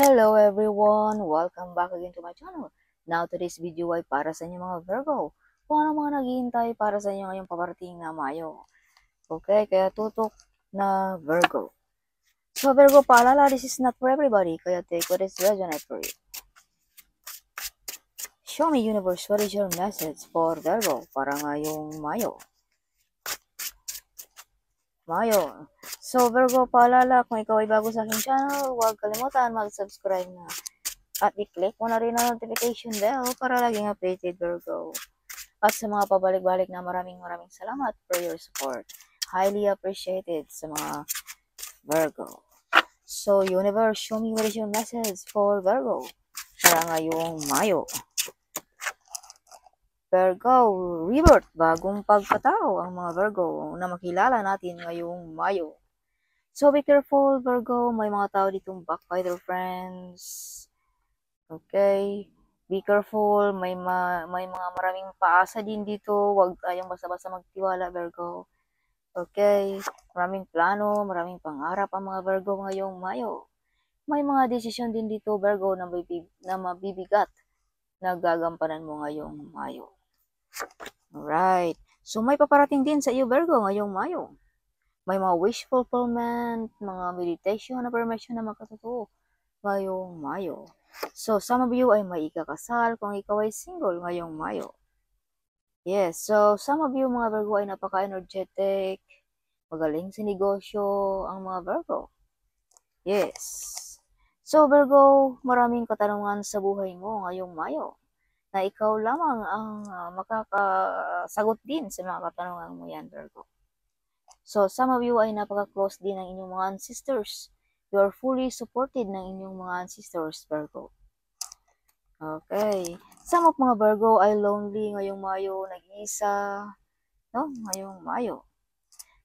Hello everyone! Welcome back again to my channel. Now today's video ay para sa inyo mga Virgo. Kung ano mga naghihintay para sa inyo ngayong paparating na Mayo. Okay, kaya tutok na Virgo. So Virgo, paalala, this is not for everybody. Kaya take what is resonate for you. Show me universe, what is your message for Virgo para ngayong Mayo? So Virgo, paalala, kung ikaw ay bago sa aking channel, huwag kalimutan mag-subscribe na. At i-click mo na rin ang notification bell para laging updated, Virgo. At sa mga pabalik-balik na maraming salamat for your support. Highly appreciated sa mga Virgo. So universe, show me what is your message for Virgo para ngayong Mayo. Virgo, rebirth, bagong pagkatao ang mga Virgo na makilala natin ngayong Mayo. So be careful, Virgo, may mga tao ditong backbiter friends. Okay, be careful, may mga maraming paasa din dito, huwag tayong basta-basta magtiwala, Virgo. Okay, maraming plano, maraming pangarap ang mga Virgo ngayong Mayo. May mga desisyon din dito, Virgo, na mabibigat na gagampanan mo ngayong Mayo. Alright. So, may paparating din sa iyo, Virgo, ngayong Mayo. May mga wish fulfillment, mga meditation, affirmation na magkatotoo ngayong Mayo. So, some of you ay may ikakasal kung ikaw ay single ngayong Mayo. Yes, so some of you, mga Virgo, ay napaka-energetic, magaling sa negosyo ang mga Virgo. Yes. So, Virgo, maraming katanungan sa buhay mo ngayong Mayo na ikaw lamang ang makakasagot din sa mga katanungan mo yan, Virgo. So, some of you ay napaka-close din ng inyong mga ancestors. You are fully supported ng inyong mga ancestors, Virgo. Okay. Some of mga Virgo ay lonely ngayong Mayo, nag-iisa, no? Ngayong Mayo.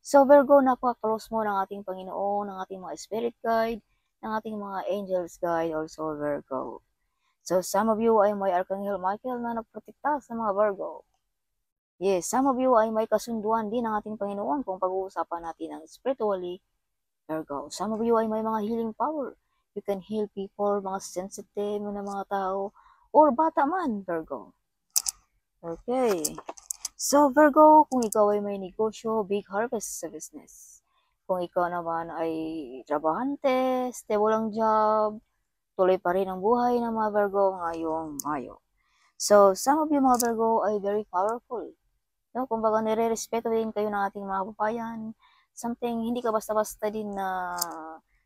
So, Virgo, napaka-close mo ng ating Panginoon, ng ating mga spirit guide, ng ating mga angels guide, also Virgo. So, some of you ay may Archangel Michael na nagprotekta sa mga Virgo. Yes, some of you ay may kasunduan din ng ating Panginoon kung pag-uusapan natin ang spiritually, Virgo. Some of you ay may mga healing power. You can heal people, mga sensitive na mga tao, or bata man, Virgo. Okay. So, Virgo, kung ikaw ay may negosyo, big harvest sa business. Kung ikaw naman ay trabahante, stable ang job, tuloy pa rin ang buhay ng mga Virgo ngayong Mayo. So, some of you mga Virgo ay very powerful. No? Kumbaga, nire-respeto din kayo ng ating mga kababayan. Something, hindi ka basta-basta din na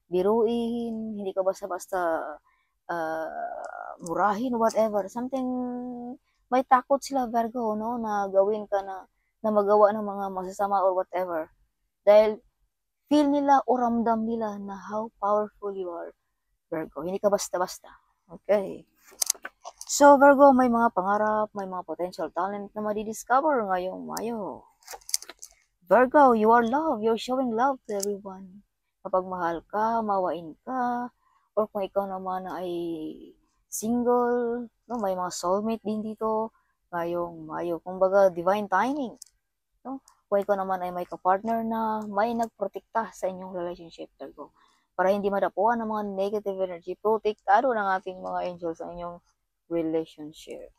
biruin, hindi ka basta-basta murahin, whatever. Something, may takot sila, Virgo, no? Na gawin ka na magawa ng mga masasama or whatever. Dahil, feel nila o ramdam nila na how powerful you are, Virgo. Hindi ka basta-basta. Okay. So, Virgo, may mga pangarap, may mga potential talent na madidiscover ngayong Mayo. Virgo, you are love. You're showing love to everyone. Kapag mahal ka, mawain ka, or kung ikaw naman ay single, no, may mga soulmate din dito ngayong Mayo. Kumbaga, divine timing. No? Kung ikaw naman ay may kapartner na may nagprotekta sa inyong relationship, Virgo. Para hindi madapuan ng mga negative energy, protektado ng ating mga angels sa inyong relationship.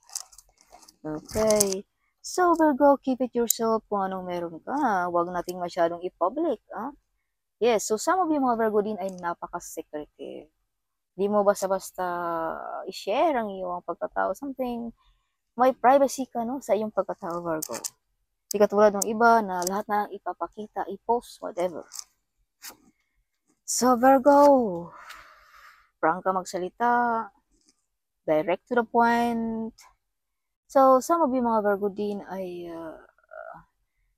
Okay. So, Virgo, keep it yourself kung anong meron ka. Huwag nating masyadong i-public. Yes, so some of you mga Virgo din ay napaka-secretive. Di mo basta-basta i-share ang iyong pagkatao. Something, may privacy ka, no, sa iyong pagkatao, Virgo. Di katulad ng iba na lahat na ipapakita, i-post, whatever. So, Virgo, frank ka magsalita, direct to the point. So, some of you mga Virgo din ay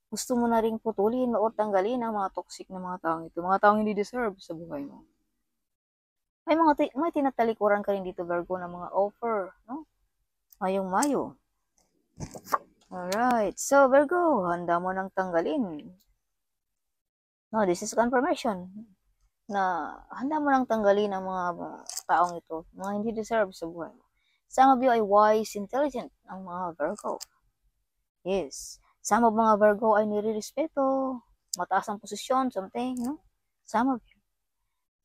gusto mo na ring putulin o tanggalin ang mga toxic na mga taong ito. Mga taong hindi deserve sa buhay mo. May tinatalikuran ka rin dito, Virgo, ng mga offer, no? Ngayong Mayo. Alright. So, Virgo, handa mo nang tanggalin. No, this is confirmation na handa mo nang tanggalin ang mga taong ito, mga hindi deserve sa buhay mo. Some of you ay wise, intelligent ang mga Virgo. Yes. Some of mga Virgo ay nire-respeto, mataas ang posisyon, something, no? Some of you.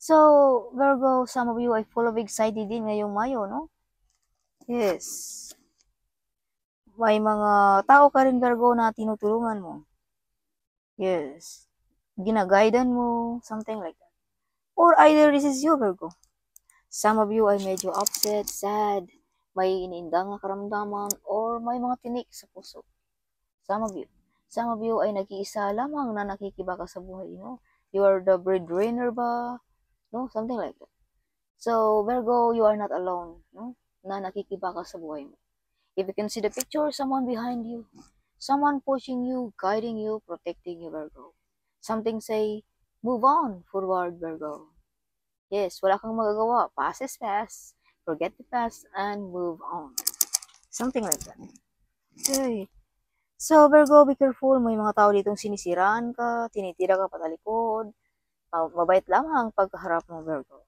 So, Virgo, some of you ay full of excited din ngayong Mayo, no? Yes. May mga tao ka rin, Virgo, na tinutulungan mo. Yes. Ginaguidan mo, something like that. Or either this is you, Virgo. Some of you ay medyo upset, sad, may iniindang na karamdaman, or may mga tinik sa puso. Some of you ay nag-iisa lamang na nakikibaka sa buhay, no? You are the breadwinner ba? No? Something like that. So, Virgo, you are not alone, no? Na nakikibaka sa buhay mo. If you can see the picture, someone behind you, someone pushing you, guiding you, protecting you, Virgo. Something say, move on, forward, Virgo. Yes, wala kang magagawa. Past is past. Forget the past and move on. Something like that. Okay. So, Virgo, be careful. May mga tao ditong sinisiraan ka, tinitira ka patalikod. Mabait lamang pagkaharap mo, Virgo.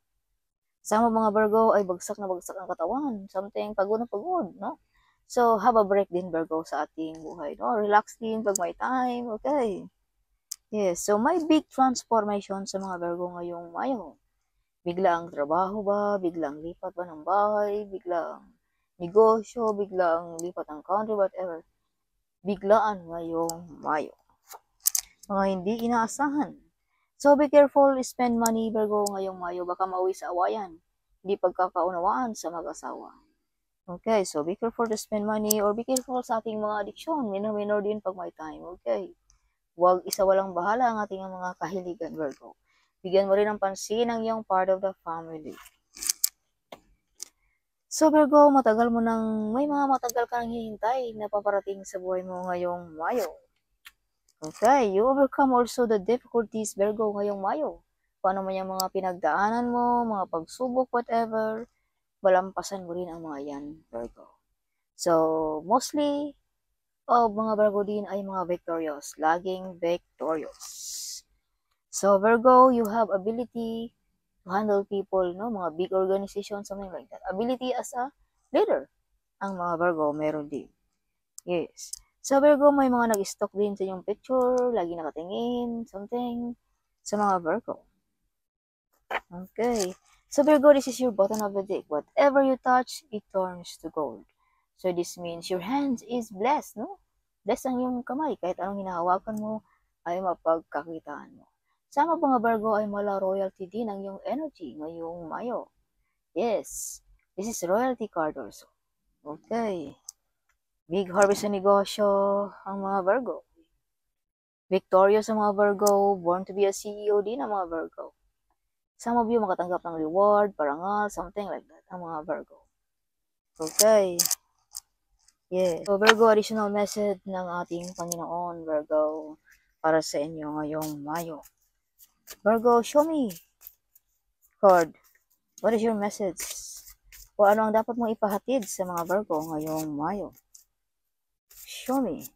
Sa mga Virgo ay bagsak na bagsak ang katawan. Something pagod na pagod, no? So, have a break din, Virgo, sa ating buhay, no? Relax din pag may time, okay? Yes, so may big transformation sa mga Virgo ngayong Mayo. Biglang trabaho ba? Biglang lipat ba ng bahay? Biglang negosyo? Biglang lipat ng country? Whatever. Biglaan ngayong Mayo. Mga hindi inaasahan. So be careful, spend money, Virgo, ngayong Mayo. Baka mauwi sa awayan. Hindi pagkakaunawaan sa mag-asawa. Okay, so be careful to spend money or be careful sa ating mga addiction. Minor din pag may time. Okay. Huwag isa walang bahala ang ating mga kahiligan, Virgo. Bigyan mo rin ng pansin ang iyong part of the family. So Virgo, may mga matagal ka nang hihintay na paparating sa buhay mo ngayong Mayo. Okay, you overcome also the difficulties, Virgo, ngayong Mayo. Kung ano man yung mga pinagdaanan mo, mga pagsubok, whatever, malampasan mo rin ang mga yan, Virgo. So, mostly, mga Virgo din ay mga victorious, laging victorious. So, Virgo, you have ability to handle people, no? Mga big organization, something like that. Ability as a leader. Ang mga Virgo, meron din. Yes. So, Virgo, may mga nag-stock din sa inyong picture, lagi nakatingin, something, sa mga Virgo. Okay. So, Virgo, this is your bottom of the deck. Whatever you touch, it turns to gold. So, this means your hand is blessed, no? Blessed ang iyong kamay. Kahit anong hinahawakan mo, ay mapagkakitaan mo. Sa mga Virgo ay mala royalty din ang iyong energy ngayong Mayo. Yes, this is royalty card also. Okay. Big harvest sa negosyo ang mga Virgo. Victorious ang mga Virgo. Born to be a CEO din ang mga Virgo. Some of you makatanggap ng reward, parangal, something like that ang mga Virgo. Okay. Yes. So Virgo, additional message ng ating Panginoon, Virgo, para sa inyo ngayong Mayo. Virgo, show me. Card. What is your message? O ano ang dapat mong ipahatid sa mga Virgo ngayong Mayo? Show me.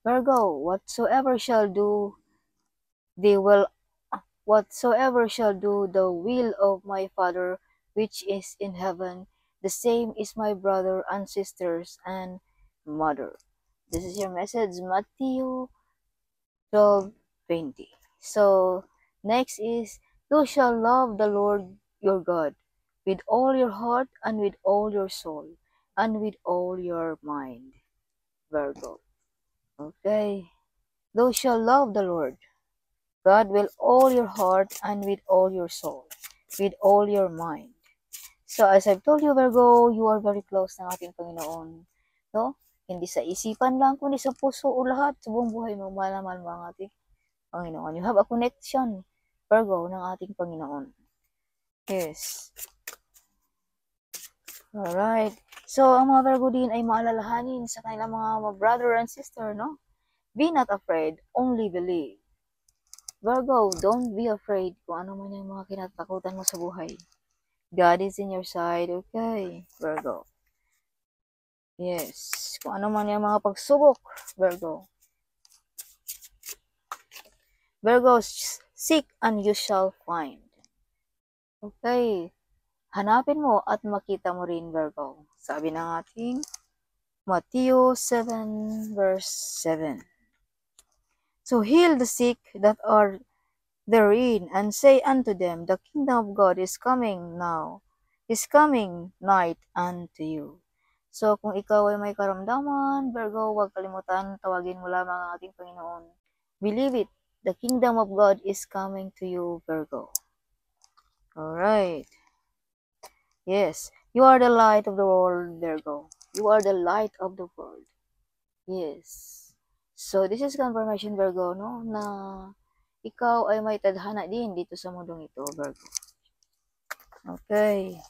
Virgo, whatsoever shall do the will of my Father which is in heaven, the same is my brother and sisters and mother. This is your message, Matthew 12:20. So, next is, you shall love the Lord your God with all your heart and with all your soul and with all your mind. Virgo. Okay. Thou shall love the Lord God with all your heart and with all your soul, with all your mind. So, as I've told you, Virgo, you are very close ng ating Panginoon. No? Hindi sa isipan lang, kundi sa puso o lahat sa buong buhay mo, malaman mo ang ating Panginoon. You have a connection, Virgo, ng ating Panginoon. Yes. Alright. So, ang mga Virgo din ay maalalahanin sa kanilang mga brother and sister, no? Be not afraid, only believe. Virgo, don't be afraid kung ano man yung mga kinatakutan mo sa buhay. God is in your side, okay, Virgo. Yes. Kung ano man yung mga pagsubok, Virgo. Virgo, seek and you shall find. Okay. Hanapin mo at makita mo rin, Virgo. Sabi ng ating Matthew 7 verse 7. So, heal the sick that are therein, and say unto them, the kingdom of God is coming now, is coming night unto you. So, kung ikaw ay may karamdaman, Virgo, huwag kalimutan, tawagin mo lamang ang ating Panginoon. Believe it, the kingdom of God is coming to you, Virgo. Alright. Yes, you are the light of the world, Virgo. You are the light of the world. Yes. So, this is confirmation, Virgo, no, na ikaw ay may tadhana din dito sa mundong ito, Virgo. Okay.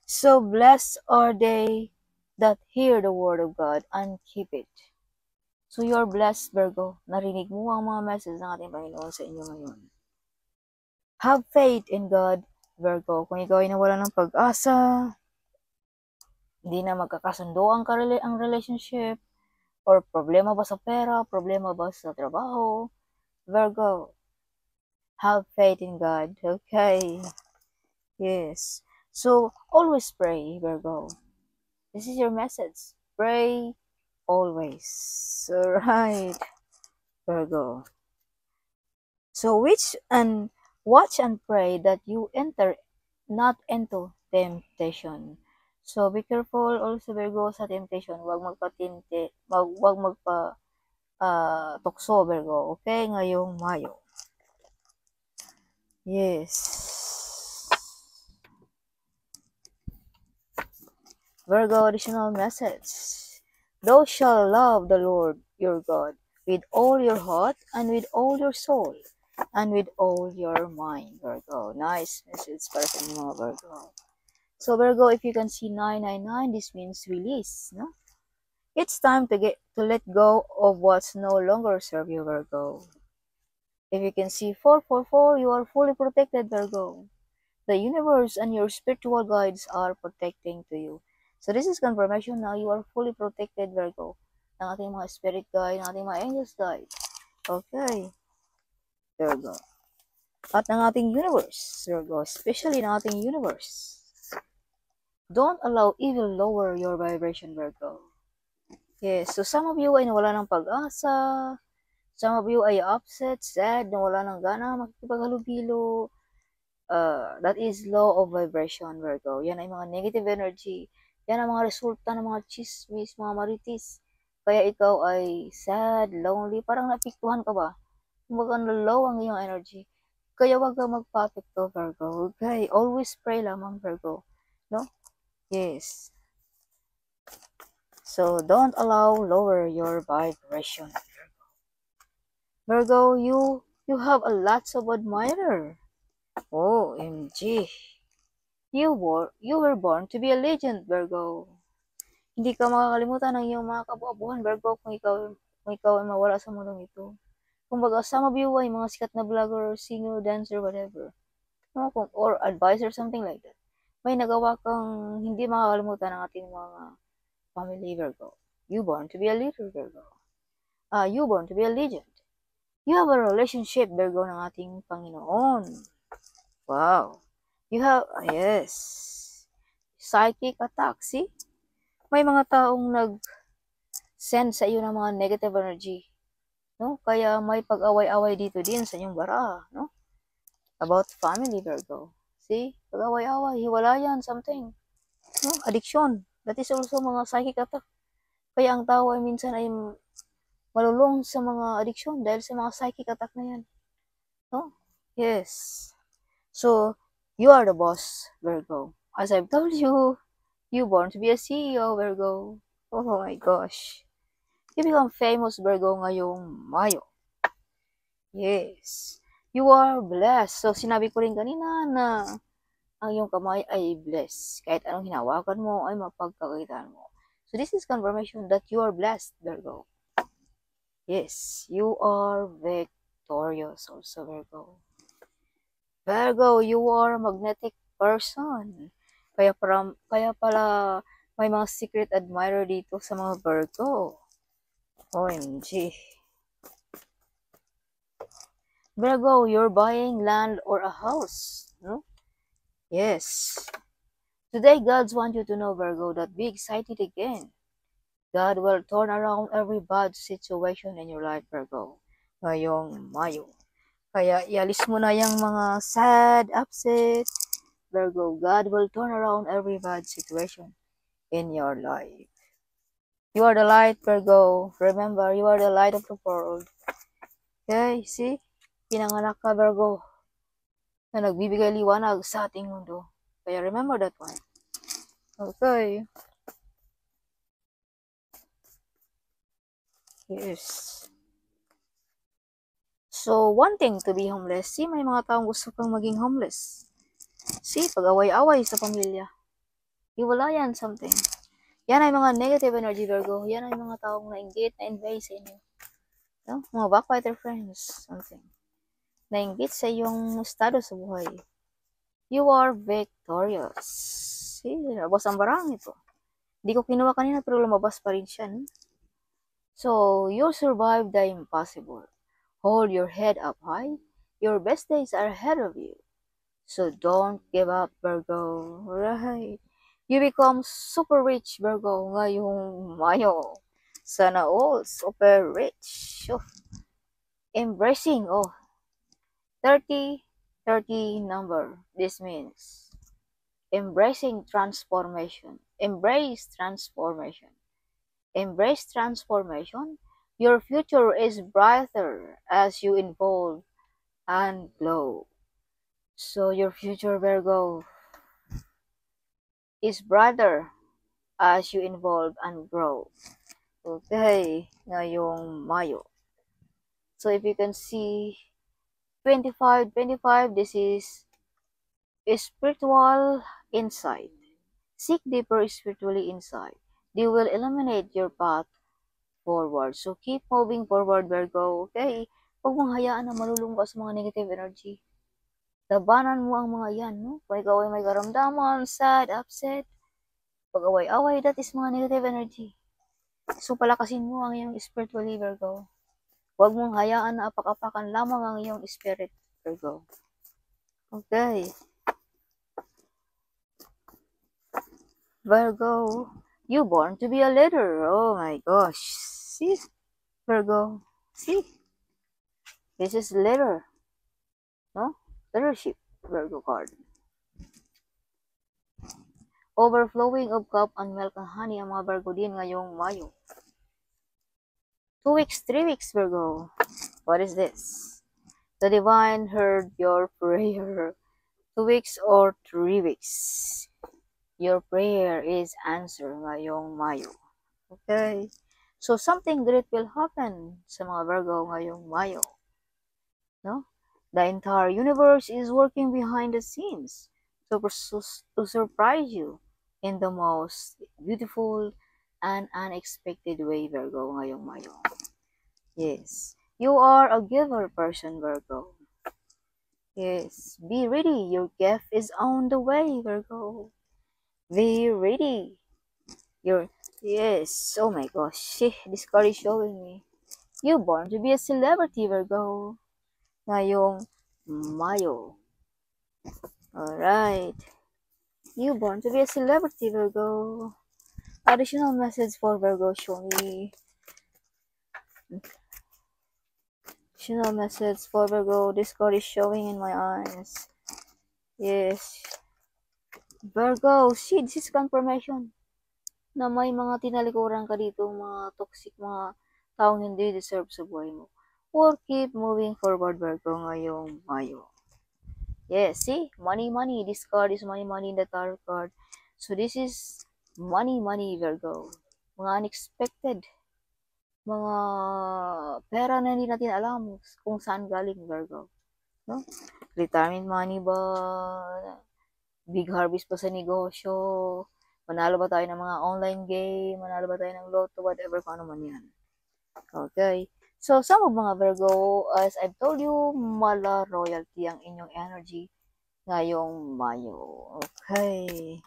So, blessed are they that hear the word of God and keep it. So, you're blessed, Virgo. Narinig mo ang mga message ng ating Panginoon sa inyo ngayon. Have faith in God, Virgo. Kung ikaw ay nawala ng pag-asa, hindi na magkakasundo ang relationship, or problema ba sa pera, problema ba sa trabaho, Virgo, have faith in God, okay? Yes. So, always pray, Virgo. This is your message. Pray always. Alright, Virgo. So, watch and pray that you enter not into temptation. So, be careful also, Virgo, sa temptation. Huwag magpa tukso, Virgo. Okay? Ngayong Mayo. Yes. Virgo, additional message. Thou shalt love the Lord your God with all your heart and with all your soul and with all your mind, Virgo. Nice message para sa inyo, mga Virgo. So, Virgo, if you can see 999, this means release, no? It's time to let go of what's no longer serve you, Virgo. If you can see 444, you are fully protected, Virgo. The universe and your spiritual guides are protecting to you. So this is confirmation na you are fully protected, Virgo, ng ating mga spirit guide, ng ating mga angels guide. Okay. Virgo. At ng ating universe, Virgo, especially ng ating universe. Don't allow evil lower your vibration, Virgo. Yes, so some of you ay nawala ng pag-asa, some of you ay upset, sad, nawala ng gana, makikipaghalubilo. That is law of vibration, Virgo. Yan ay mga negative energy. Yan ang mga resulta ng mga chismis, mga maritis. Kaya ikaw ay sad, lonely, parang napiktuhan ka ba? Kumbaga low ang iyong energy. Kaya wag ka magpa-apekto, Virgo. Okay? Always pray lamang, Virgo. No? Yes. So, don't allow lower your vibration. Virgo, you have a lots of admirer. OMG. You were born to be a legend, Virgo. Hindi ka makakalimutan ng iyong mga kabubuhan, Virgo, kung ikaw ay mawala sa mundong ito. Kumbaga, some of you ay mga sikat na vlogger, singer, dancer, whatever. No? Or advisor, something like that. May nagawa kang hindi makakalimutan ng ating mga family, Virgo. You born to be a leader, Virgo. You born to be a legend. You have a relationship, Virgo, ng ating Panginoon. Wow. You have, yes. Psychic attack, see? May mga taong nag-send sa iyo ng mga negative energy. No? Kaya may pag-away-away dito din sa inyong bara, no? About family, Virgo. See? Pag-away-away, hiwalayan, something. No? Addiction. That is also mga psychic attack. Kaya ang tao ay minsan ay malulong sa mga addiction dahil sa mga psychic attack na yan. No? Yes. So, you are the boss, Virgo. As I've told you, you born to be a CEO, Virgo. Oh my gosh. You become famous, Virgo, ngayong Mayo. Yes. You are blessed. So, sinabi ko rin kanina na ang iyong kamay ay blessed. Kahit anong hinawakan mo ay mapagkakakitaan mo. So, this is confirmation that you are blessed, Virgo. Yes, you are victorious also, Virgo. Virgo, you are a magnetic person. Kaya pala may mga secret admirer dito sa mga Virgo. OMG. Virgo, you're buying land or a house, no? Yes. Today, God wants you to know, Virgo, that be excited again. God will turn around every bad situation in your life, Virgo. Ngayong Mayo. Kaya ialis mo na yung mga sad, upset, Virgo. God will turn around every bad situation in your life. You are the light, Virgo. Remember, you are the light of the world. Okay, see? Pinanganak ka, Virgo, na nagbibigay liwanag sa ating mundo. Kaya remember that one. Okay. Yes. So, wanting to be homeless. See, may mga taong gusto kang maging homeless. See, pag-away-away sa pamilya. Hiwalayan something. Yan ay mga negative energy, Virgo. Yan ay mga taong nainggit, na-invade sa inyo. No? Mga backbiter friends, something. Nainggit sa iyong estado sa buhay. You are victorious. See, labas ang barang ito. Hindi ko kinuha kanina pero lumabas pa rin siya. No? So, you survived the impossible. Hold your head up high. Your best days are ahead of you. So don't give up, Virgo. Right. You become super rich, Virgo, ngayong Mayo. Sana all super rich. Oh, embracing, 30, 30 number. This means embracing transformation. Embrace transformation. Embrace transformation. Your future is brighter as you evolve and glow. So your future, Virgo, is brighter as you evolve and grow. Okay, ngayong Mayo. So if you can see 25, this is spiritual insight. Seek deeper spiritually insight. They will illuminate your path forward. So keep moving forward, Virgo. Okay? Huwag mong hayaan na malulungkot sa mga negative energy. Labanan mo ang mga yan, no? Kung ikaw ay may karamdaman, sad, upset, pag-away-away, that is mga negative energy. So palakasin mo ang iyong spiritually, Virgo. Huwag mong hayaan na apak-apakan lamang ang iyong spirit, Virgo. Okay. Virgo, you born to be a leader. Oh my gosh. See, Virgo. See, this is leader. No? Leadership, Virgo card. Overflowing of cup and milk and honey ang mga Virgo din ngayong Mayo. 2 weeks, 3 weeks, Virgo. What is this? The divine heard your prayer. 2 weeks or 3 weeks. Your prayer is answered ngayong Mayo. Okay? So, something great will happen sa mga Virgo ngayong Mayo. No? The entire universe is working behind the scenes to surprise you in the most beautiful and unexpected way, Virgo, ngayong Mayo. Yes. You are a giver person, Virgo. Yes. Be ready. Your gift is on the way, Virgo. Be ready. Yes. Oh my gosh. This card is showing me. You born to be a celebrity, Virgo. Ngayong Mayo. Alright. You born to be a celebrity, Virgo. Additional message for Virgo, show me. Additional message for Virgo. This card is showing in my eyes. Yes. Virgo, see, this is confirmation na may mga tinalikuran ka dito, mga toxic, mga taong hindi deserve sa buhay mo. Or keep moving forward, Virgo, ngayong Mayo. Yes, see? Money, money. This card is money, money in the tarot card. So this is money, money, Virgo. Mga unexpected. Mga pera na hindi natin alam kung saan galing, Virgo. No? Retirement money ba? Big harvest pa sa negosyo? Manalo ba tayo ng mga online game? Manalo ba tayo ng lotto? Whatever, kung ano man yan. Okay. So, some of mga Virgo, as I've told you, mala royalty ang inyong energy ngayong Mayo. Okay.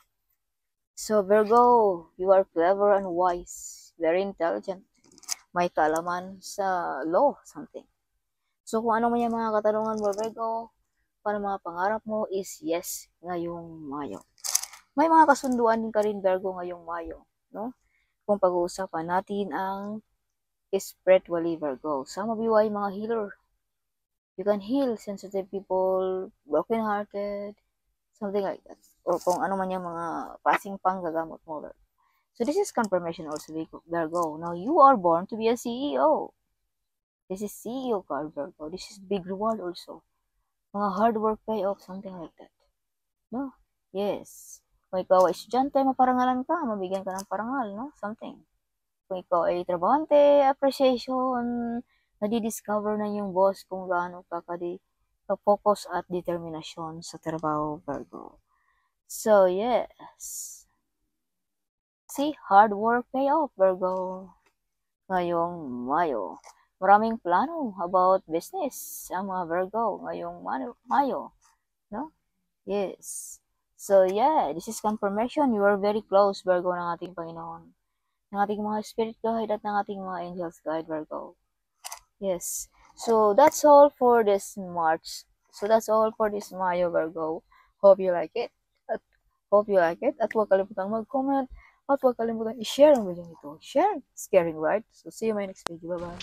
So, Virgo, you are clever and wise. Very intelligent. May kaalaman sa law, something. So, kung ano man yung mga katanungan mo, Virgo, para mga pangarap mo is yes ngayong Mayo. May mga kasunduan din ka rin, Virgo, ngayong Mayo. No? Kung pag-uusapan natin ang spiritually, Virgo. Some of you ay mga healer. You can heal sensitive people, broken-hearted, something like that. Or kung ano man yung mga klaseng panggagamot mo. So this is confirmation also, Virgo. Now you are born to be a CEO. This is CEO card, Virgo. This is big reward also. Mga hard work payoff, something like that. No? Yes. Kung ikaw ay estudyante, maparangalan ka, mabigyan ka ng parangal, no? Something. Kung ikaw ay trabahante, appreciation, nadidiscover na yung boss kung gaano ka ka-focus at determinasyon sa trabaho, Virgo. So, yes. See, hard work pay off, Virgo. Ngayong Mayo. Maraming plano about business ang mga Virgo ngayong Mayo. No? Yes. So, yeah, this is confirmation. You are very close, Virgo, ng ating Panginoon. Ng ating mga spirit guide at ng ating mga angels guide, Virgo. Yes. So, that's all for this March. So, that's all for this Mayo, Virgo. Hope you like it. Hope you like it. At huwag kalimutang mag-comment. At huwag kalimutang i-share ang video nito. Share. It's caring, right? So, see you in my next video. Bye-bye.